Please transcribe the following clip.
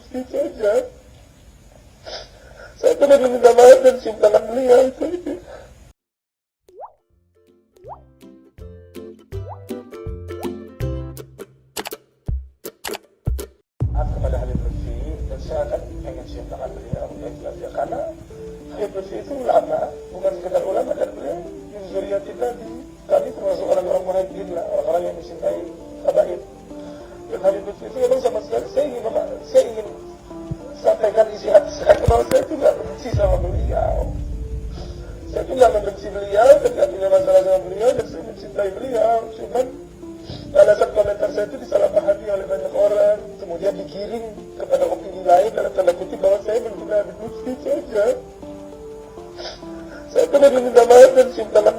Mufti itu aja. Saya cuma minta maaf dan cium tangan beliau itu aja. Kepada Habib Lutfi, dan saya akan pengen cium tangan beliau ya, karena Habib Lutfi itu ulama, bukan sekedar ulama, dan beliau min zuriyati tadi. Kami termasuk orang-orang muhajirin lah, orang-orang yang mencintai habaib. Dan Habib Lutfi itu memang sama sekali saya ingin sampaikan isi hati saya, bahwa saya itu nggak benci sama beliau. Saya itu nggak membenci beliau dan nggak punya masalah sama beliau, dan saya mencintai beliau. Cuman alasan komentar saya itu disalahpahami oleh banyak orang, kemudian digiring kepada opini lain dalam tanda kutip bahwa saya menghina Habib Lutfi saja. Saya cuma minta maaf dan cium tangan